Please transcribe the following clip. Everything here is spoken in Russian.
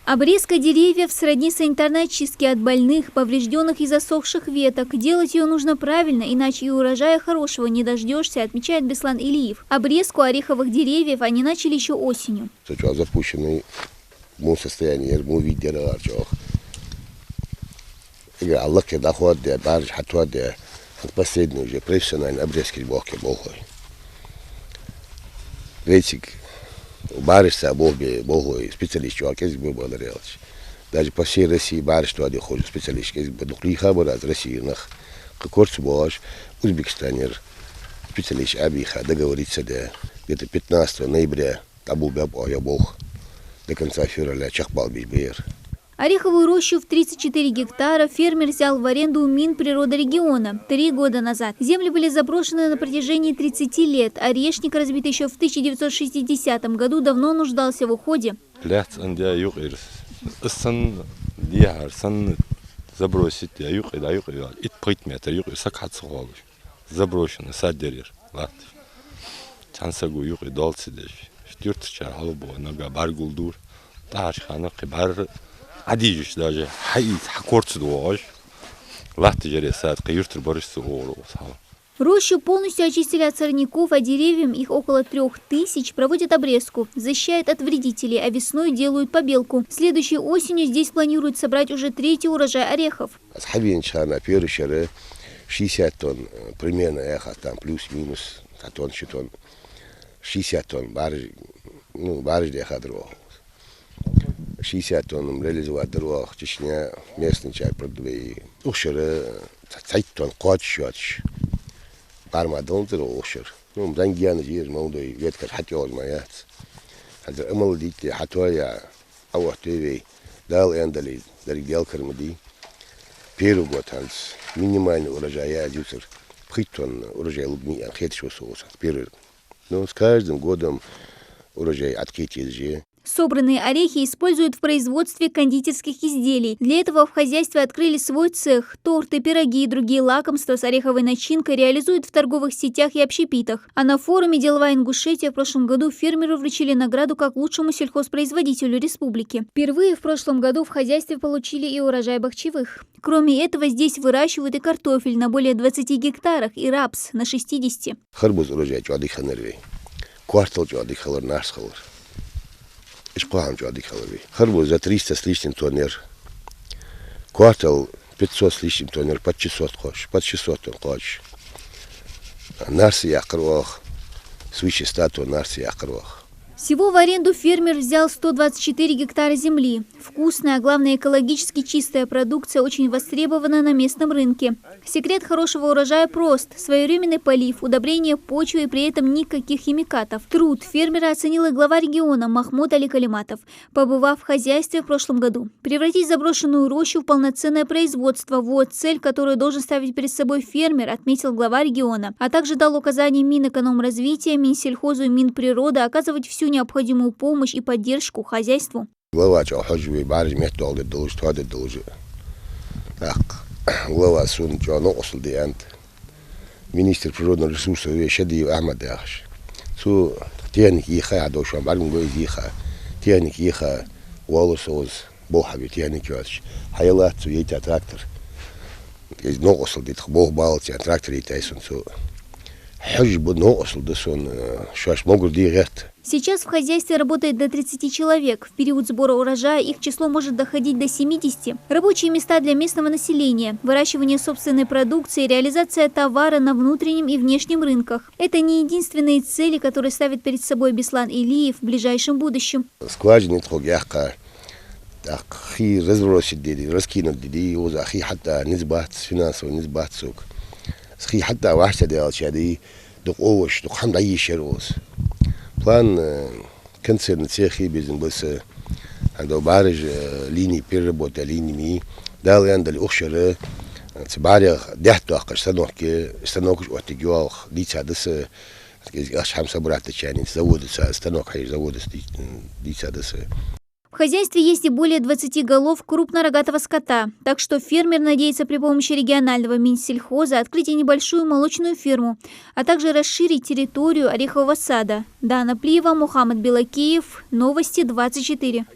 Обрезка деревьев сродни санитарной очистке от больных, поврежденных и засохших веток. Делать ее нужно правильно, иначе и урожая хорошего не дождешься, отмечает Беслан Илиев. Обрезку ореховых деревьев они начали еще осенью. Запущенный в состоянии, мы видели, последний уже профессиональный обрезки боки богой. Рейцик барышся богой специалист человек из было делать. Даже по всей России барыш то один ходит специалист из Бадлиха из России нах курс бош Узбекистане специалист Абиха договориться до где-то 15 ноября табу баб я бог до конца февраля чахбал бейер. Ореховую рощу в 34 гектара фермер взял в аренду у Минприродорегиона 3 года назад. Земли были заброшены на протяжении 30 лет. Орешник, разбитый еще в 1960 году, давно нуждался в уходе. Забросить, заброшено, саддерер. Чансагу юг и долцы деш. Штюртчар халбо, нога баргулдур. Таш хана кибар. Адижиш даже хайт хакорцу дуаш. Лахты жересат каюртер борису орус. Рощу полностью очистили от сорняков, а деревьям, их около 3000, проводят обрезку, защищают от вредителей, а весной делают побелку. Следующей осенью здесь планируют собрать уже 3-й урожай орехов. 60 тонн примерно эхо, там плюс-минус, тонн, 60 тонн барыш деха дрова. 60 тонн реализовать дрова, Чечня, местный чай продавай. Ушеры, 30 тонн кот счетч. Пармадон дрова ушер. Дангияны жир, молодой, ветка хотел моят. Хадр имал дите, хатуая, авахтевей, дал эндали, даригел кармади. Первый год минимальный урожай, я дюсер, 3 тонн урожай лугни, хетшо соуса. Но с каждым годом урожай откатит. Собранные орехи используют в производстве кондитерских изделий. Для этого в хозяйстве открыли свой цех. Торты, пироги и другие лакомства с ореховой начинкой реализуют в торговых сетях и общепитах. А на форуме «Деловая Ингушетия» в прошлом году фермеру вручили награду как лучшему сельхозпроизводителю республики. Впервые в прошлом году в хозяйстве получили и урожай бахчевых. Кроме этого, здесь выращивают и картофель на более 20 гектарах, и рапс на 60. Харбуз урожай чуадых нервей. Квартал чуадых халар наш халар. Харбуз за 300 с лишним тоннер. Квартал 500 с лишним тоннер, под 600 хош, под 600 тонн хош. Нарси якрох, свыше 100 тонн нарси якрох. Всего в аренду фермер взял 124 гектара земли. Вкусная, а главное экологически чистая продукция очень востребована на местном рынке. Секрет хорошего урожая прост. Своевременный полив, удобрение почвы и при этом никаких химикатов. Труд фермера оценил и глава региона Махмуд Али Калиматов, побывав в хозяйстве в прошлом году. Превратить заброшенную рощу в полноценное производство – вот цель, которую должен ставить перед собой фермер, отметил глава региона. А также дал указание Минэкономразвития, Минсельхозу и Минприроды оказывать всю необходимую помощь и поддержку хозяйству. Глава хожу барыш метал долж тоды долж. Так, глава сун чано осл диант. Министр природных ресурсов Шади Ахмад Дахш. Су техник иха доша баргун гой иха. Техник иха волосоз бохаби техник яч. Хаялат су ейта трактор. Из но осл дит бох балти трактор итайсон су. Хожбу но осл десон шаш могур директ. Сейчас в хозяйстве работает до 30 человек. В период сбора урожая их число может доходить до 70. Рабочие места для местного населения, выращивание собственной продукции, реализация товара на внутреннем и внешнем рынках. Это не единственные цели, которые ставит перед собой Беслан Илиев в ближайшем будущем. Скважины трогяха, ахи разбросить деди, раскинуть деди, оза ахи хата низбат финансово низбат сук. Ахи хата вахта делать чади, дух овощ, дух хамда ешероз. План концерн цехи бизнеса, ando барыш линии переработки линиями, далее андали охшеры, цбаря дяхту ахкаш станок отигуах, лица дысы, аш хамса брата чани заводится, станок хай заводится лица дысы. В хозяйстве есть и более 20 голов крупнорогатого скота, так что фермер надеется при помощи регионального Минсельхоза открыть и небольшую молочную ферму, а также расширить территорию орехового сада. Дана Плиева, Мухаммад Белакиев, Новости 24.